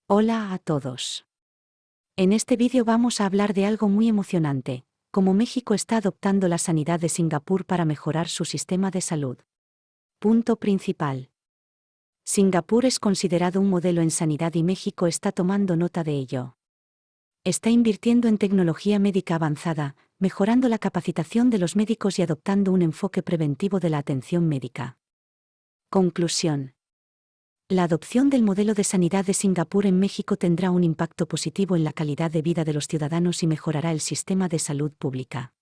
Hola a todos. En este vídeo vamos a hablar de algo muy emocionante, cómo México está adoptando la sanidad de Singapur para mejorar su sistema de salud. Punto principal. Singapur es considerado un modelo en sanidad y México está tomando nota de ello. Está invirtiendo en tecnología médica avanzada, mejorando la capacitación de los médicos y adoptando un enfoque preventivo de la atención médica. Conclusión. La adopción del modelo de sanidad de Singapur en México tendrá un impacto positivo en la calidad de vida de los ciudadanos y mejorará el sistema de salud pública.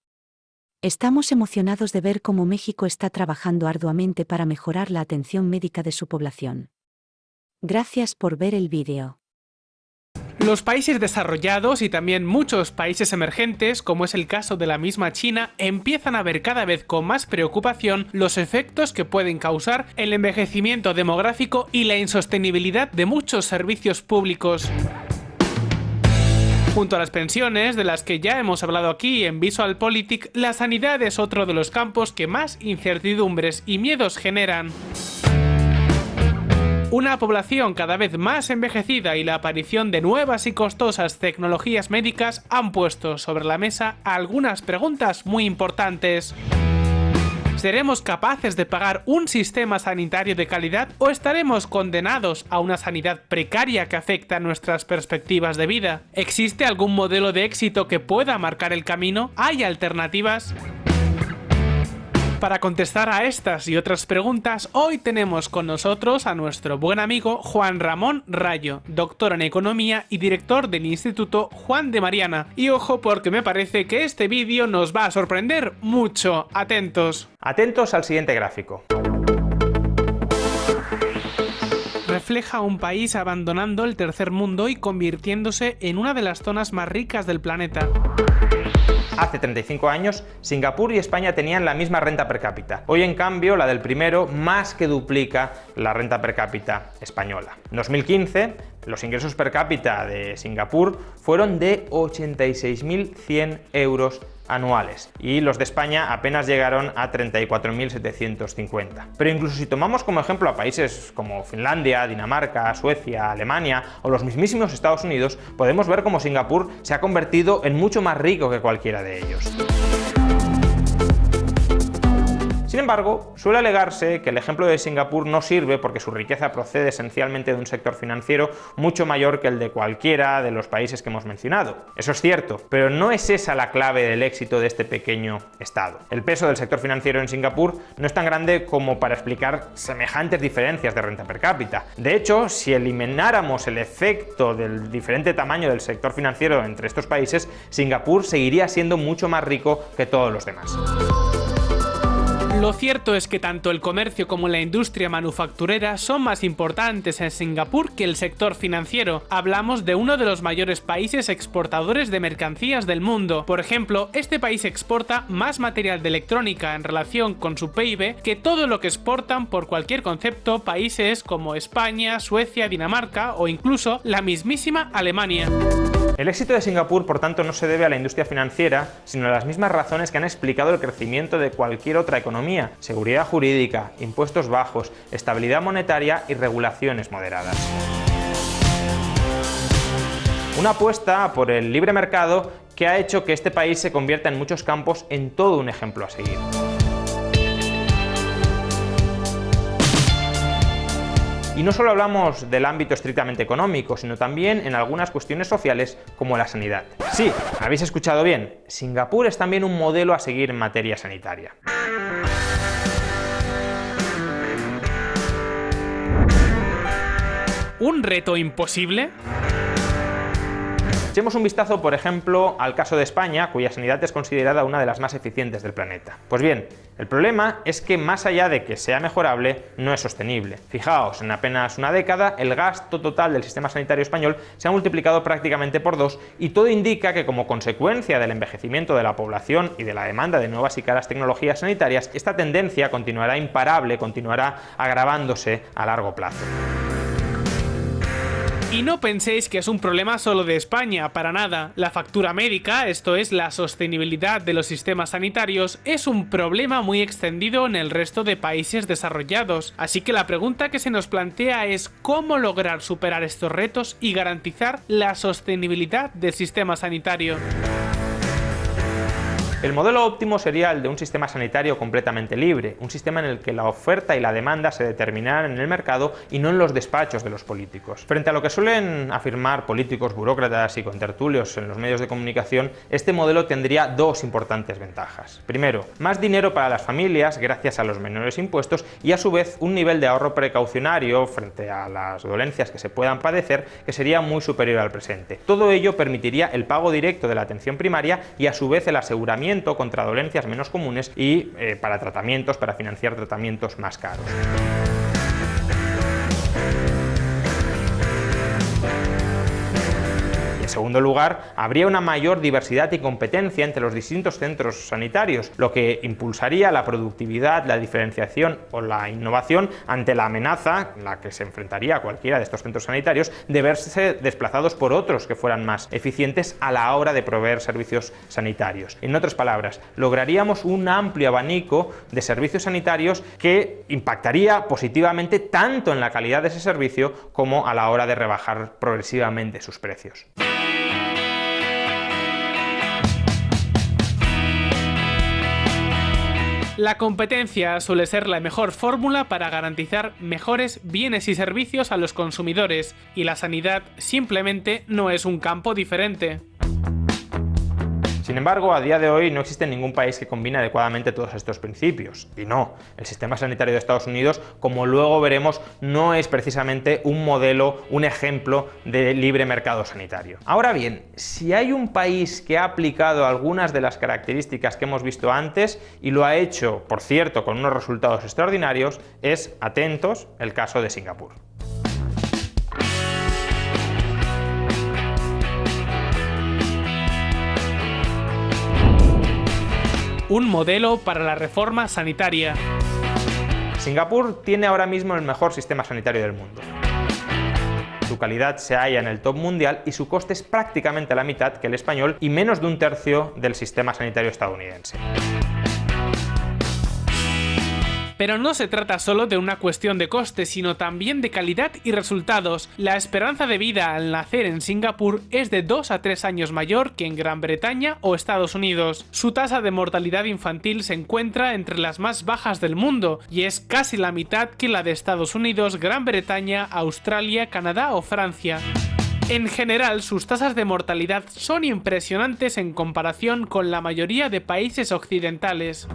Estamos emocionados de ver cómo México está trabajando arduamente para mejorar la atención médica de su población. Gracias por ver el vídeo. Los países desarrollados y también muchos países emergentes, como es el caso de la misma China, empiezan a ver cada vez con más preocupación los efectos que pueden causar el envejecimiento demográfico y la insostenibilidad de muchos servicios públicos. Junto a las pensiones, de las que ya hemos hablado aquí en VisualPolitik, la sanidad es otro de los campos que más incertidumbres y miedos generan. Una población cada vez más envejecida y la aparición de nuevas y costosas tecnologías médicas han puesto sobre la mesa algunas preguntas muy importantes. ¿Seremos capaces de pagar un sistema sanitario de calidad o estaremos condenados a una sanidad precaria que afecta nuestras perspectivas de vida? ¿Existe algún modelo de éxito que pueda marcar el camino? ¿Hay alternativas? Para contestar a estas y otras preguntas, hoy tenemos con nosotros a nuestro buen amigo Juan Ramón Rayo, doctor en Economía y director del Instituto Juan de Mariana. Y ojo, porque me parece que este vídeo nos va a sorprender mucho. Atentos. Atentos al siguiente gráfico. Refleja un país abandonando el tercer mundo y convirtiéndose en una de las zonas más ricas del planeta. Hace 35 años, Singapur y España tenían la misma renta per cápita. Hoy, en cambio, la del primero más que duplica la renta per cápita española. En 2015, los ingresos per cápita de Singapur fueron de 86.100 euros anuales y los de España apenas llegaron a 34.750. Pero incluso si tomamos como ejemplo a países como Finlandia, Dinamarca, Suecia, Alemania o los mismísimos Estados Unidos, podemos ver cómo Singapur se ha convertido en mucho más rico que cualquiera de ellos. Sin embargo, suele alegarse que el ejemplo de Singapur no sirve porque su riqueza procede esencialmente de un sector financiero mucho mayor que el de cualquiera de los países que hemos mencionado. Eso es cierto, pero no es esa la clave del éxito de este pequeño estado. El peso del sector financiero en Singapur no es tan grande como para explicar semejantes diferencias de renta per cápita. De hecho, si elimináramos el efecto del diferente tamaño del sector financiero entre estos países, Singapur seguiría siendo mucho más rico que todos los demás. Lo cierto es que tanto el comercio como la industria manufacturera son más importantes en Singapur que el sector financiero. Hablamos de uno de los mayores países exportadores de mercancías del mundo. Por ejemplo, este país exporta más material de electrónica en relación con su PIB que todo lo que exportan por cualquier concepto países como España, Suecia, Dinamarca o incluso la mismísima Alemania. El éxito de Singapur, por tanto, no se debe a la industria financiera, sino a las mismas razones que han explicado el crecimiento de cualquier otra economía: seguridad jurídica, impuestos bajos, estabilidad monetaria y regulaciones moderadas. Una apuesta por el libre mercado que ha hecho que este país se convierta en muchos campos en todo un ejemplo a seguir. Y no solo hablamos del ámbito estrictamente económico, sino también en algunas cuestiones sociales como la sanidad. Sí, habéis escuchado bien, Singapur es también un modelo a seguir en materia sanitaria. ¿Un reto imposible? Echemos un vistazo, por ejemplo, al caso de España, cuya sanidad es considerada una de las más eficientes del planeta. Pues bien, el problema es que más allá de que sea mejorable, no es sostenible. Fijaos, en apenas una década, el gasto total del sistema sanitario español se ha multiplicado prácticamente por 2 y todo indica que como consecuencia del envejecimiento de la población y de la demanda de nuevas y caras tecnologías sanitarias, esta tendencia continuará imparable, continuará agravándose a largo plazo. Y no penséis que es un problema solo de España, para nada. La factura médica, esto es, la sostenibilidad de los sistemas sanitarios, es un problema muy extendido en el resto de países desarrollados. Así que la pregunta que se nos plantea es cómo lograr superar estos retos y garantizar la sostenibilidad del sistema sanitario. El modelo óptimo sería el de un sistema sanitario completamente libre, un sistema en el que la oferta y la demanda se determinaran en el mercado y no en los despachos de los políticos. Frente a lo que suelen afirmar políticos, burócratas y contertulios en los medios de comunicación, este modelo tendría dos importantes ventajas. Primero, más dinero para las familias gracias a los menores impuestos y a su vez un nivel de ahorro precaucionario frente a las dolencias que se puedan padecer que sería muy superior al presente. Todo ello permitiría el pago directo de la atención primaria y a su vez el aseguramiento contra dolencias menos comunes y para financiar tratamientos más caros. En segundo lugar, habría una mayor diversidad y competencia entre los distintos centros sanitarios, lo que impulsaría la productividad, la diferenciación o la innovación ante la amenaza en la que se enfrentaría cualquiera de estos centros sanitarios de verse desplazados por otros que fueran más eficientes a la hora de proveer servicios sanitarios. En otras palabras, lograríamos un amplio abanico de servicios sanitarios que impactaría positivamente tanto en la calidad de ese servicio como a la hora de rebajar progresivamente sus precios. La competencia suele ser la mejor fórmula para garantizar mejores bienes y servicios a los consumidores, y la sanidad simplemente no es un campo diferente. Sin embargo, a día de hoy no existe ningún país que combine adecuadamente todos estos principios. Y no, el sistema sanitario de Estados Unidos, como luego veremos, no es precisamente un modelo, un ejemplo de libre mercado sanitario. Ahora bien, si hay un país que ha aplicado algunas de las características que hemos visto antes y lo ha hecho, por cierto, con unos resultados extraordinarios, es, atentos, el caso de Singapur. Un modelo para la reforma sanitaria. Singapur tiene ahora mismo el mejor sistema sanitario del mundo. Su calidad se halla en el top mundial y su coste es prácticamente la mitad que el español y menos de un tercio del sistema sanitario estadounidense. Pero no se trata solo de una cuestión de coste, sino también de calidad y resultados. La esperanza de vida al nacer en Singapur es de 2 a 3 años mayor que en Gran Bretaña o Estados Unidos. Su tasa de mortalidad infantil se encuentra entre las más bajas del mundo y es casi la mitad que la de Estados Unidos, Gran Bretaña, Australia, Canadá o Francia. En general, sus tasas de mortalidad son impresionantes en comparación con la mayoría de países occidentales.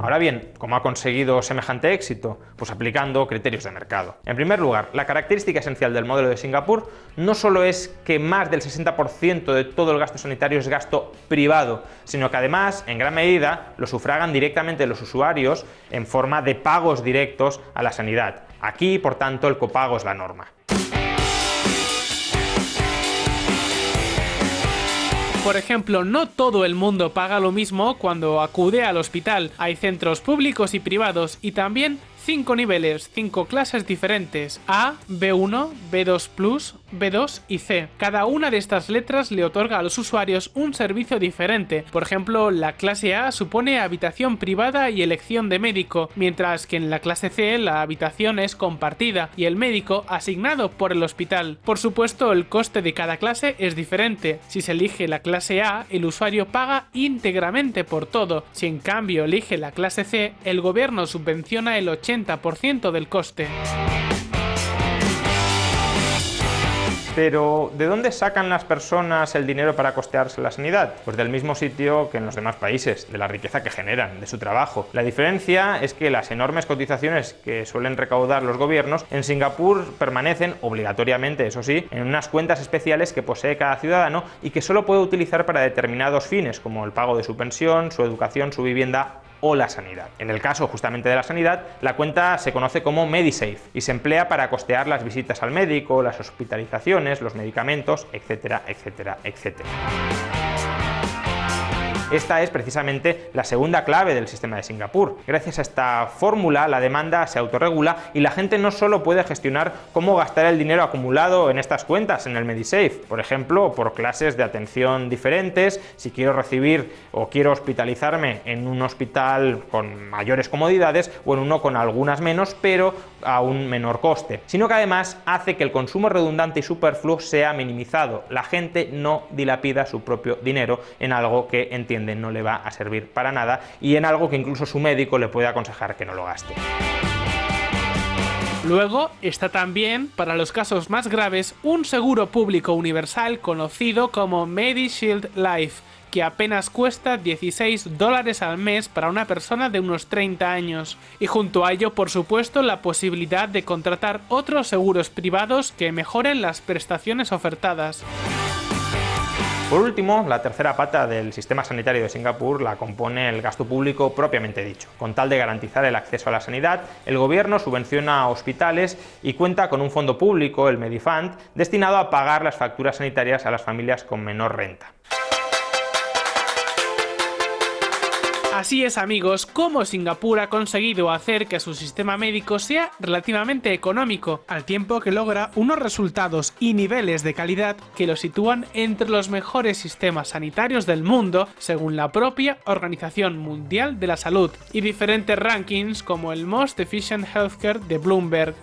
Ahora bien, ¿cómo ha conseguido semejante éxito? Pues aplicando criterios de mercado. En primer lugar, la característica esencial del modelo de Singapur no solo es que más del 60% de todo el gasto sanitario es gasto privado, sino que además, en gran medida, lo sufragan directamente los usuarios en forma de pagos directos a la sanidad. Aquí, por tanto, el copago es la norma. Por ejemplo, no todo el mundo paga lo mismo cuando acude al hospital. Hay centros públicos y privados y también 5 niveles, 5 clases diferentes: A, B1, B2+, B2 y C. Cada una de estas letras le otorga a los usuarios un servicio diferente. Por ejemplo, la clase A supone habitación privada y elección de médico, mientras que en la clase C la habitación es compartida y el médico asignado por el hospital. Por supuesto, el coste de cada clase es diferente. Si se elige la clase A, el usuario paga íntegramente por todo. Si en cambio elige la clase C, el gobierno subvenciona el 80% del coste. Pero, ¿de dónde sacan las personas el dinero para costearse la sanidad? Pues del mismo sitio que en los demás países, de la riqueza que generan, de su trabajo. La diferencia es que las enormes cotizaciones que suelen recaudar los gobiernos en Singapur permanecen, obligatoriamente eso sí, en unas cuentas especiales que posee cada ciudadano y que solo puede utilizar para determinados fines, como el pago de su pensión, su educación, su vivienda o la sanidad. En el caso justamente de la sanidad, la cuenta se conoce como MediSafe y se emplea para costear las visitas al médico, las hospitalizaciones, los medicamentos, etcétera, etcétera, etcétera. Esta es precisamente la segunda clave del sistema de Singapur. Gracias a esta fórmula, la demanda se autorregula y la gente no solo puede gestionar cómo gastar el dinero acumulado en estas cuentas, en el MediSafe, por ejemplo, por clases de atención diferentes, si quiero recibir o quiero hospitalizarme en un hospital con mayores comodidades o en uno con algunas menos, pero a un menor coste, sino que además hace que el consumo redundante y superfluo sea minimizado. La gente no dilapida su propio dinero en algo que entiende no le va a servir para nada y en algo que incluso su médico le puede aconsejar que no lo gaste. Luego está también, para los casos más graves, un seguro público universal conocido como MediShield Life, que apenas cuesta $16 al mes para una persona de unos 30 años. Y junto a ello, por supuesto, la posibilidad de contratar otros seguros privados que mejoren las prestaciones ofertadas. Por último, la tercera pata del sistema sanitario de Singapur la compone el gasto público propiamente dicho. Con tal de garantizar el acceso a la sanidad, el gobierno subvenciona a hospitales y cuenta con un fondo público, el Medifund, destinado a pagar las facturas sanitarias a las familias con menor renta. Así es, amigos, como Singapur ha conseguido hacer que su sistema médico sea relativamente económico, al tiempo que logra unos resultados y niveles de calidad que lo sitúan entre los mejores sistemas sanitarios del mundo, según la propia Organización Mundial de la Salud, y diferentes rankings como el Most Efficient Healthcare de Bloomberg.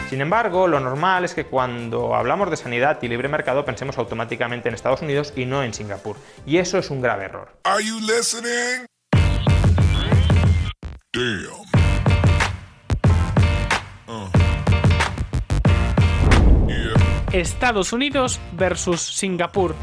Sin embargo, lo normal es que cuando hablamos de sanidad y libre mercado pensemos automáticamente en Estados Unidos y no en Singapur. Y eso es un grave error. Are you listening? Damn. Estados Unidos versus Singapur.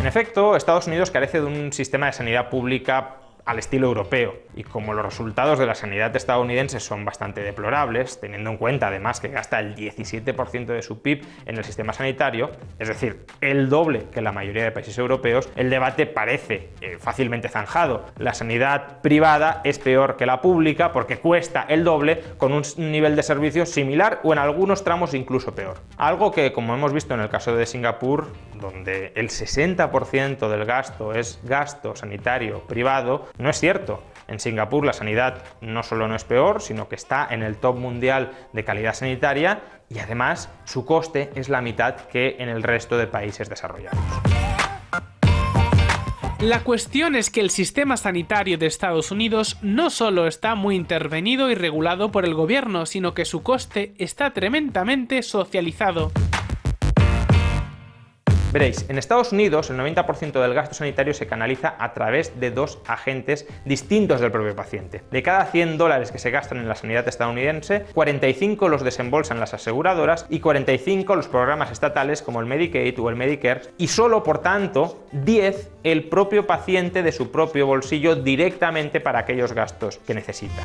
En efecto, Estados Unidos carece de un sistema de sanidad pública al estilo europeo, y como los resultados de la sanidad estadounidense son bastante deplorables, teniendo en cuenta además que gasta el 17% de su PIB en el sistema sanitario, es decir, el doble que la mayoría de países europeos, el debate parece fácilmente zanjado. La sanidad privada es peor que la pública porque cuesta el doble con un nivel de servicio similar o en algunos tramos incluso peor. Algo que, como hemos visto en el caso de Singapur, donde el 60% del gasto es gasto sanitario privado, no es cierto. En Singapur la sanidad no solo no es peor, sino que está en el top mundial de calidad sanitaria y además su coste es la mitad que en el resto de países desarrollados. La cuestión es que el sistema sanitario de Estados Unidos no solo está muy intervenido y regulado por el gobierno, sino que su coste está tremendamente socializado. Veréis, en Estados Unidos el 90% del gasto sanitario se canaliza a través de dos agentes distintos del propio paciente. De cada $100 que se gastan en la sanidad estadounidense, 45 los desembolsan las aseguradoras y 45 los programas estatales como el Medicaid o el Medicare, y solo, por tanto, 10 el propio paciente de su propio bolsillo directamente para aquellos gastos que necesita.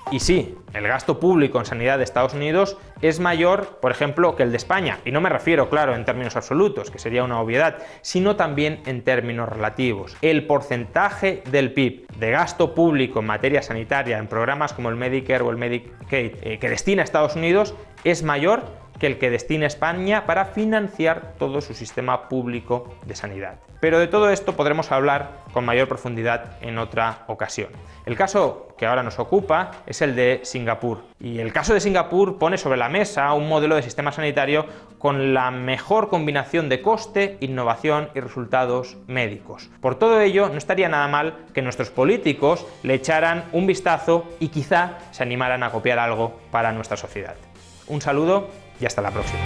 Y sí, el gasto público en sanidad de Estados Unidos es mayor, por ejemplo, que el de España, y no me refiero, claro, en términos absolutos, que sería una obviedad, sino también en términos relativos. El porcentaje del PIB de gasto público en materia sanitaria en programas como el Medicare o el Medicaid que destina a Estados Unidos es mayor que el que destina España para financiar todo su sistema público de sanidad. Pero de todo esto podremos hablar con mayor profundidad en otra ocasión. El caso que ahora nos ocupa es el de Singapur. Y el caso de Singapur pone sobre la mesa un modelo de sistema sanitario con la mejor combinación de coste, innovación y resultados médicos. Por todo ello, no estaría nada mal que nuestros políticos le echaran un vistazo y quizá se animaran a copiar algo para nuestra sociedad. Un saludo y hasta la próxima.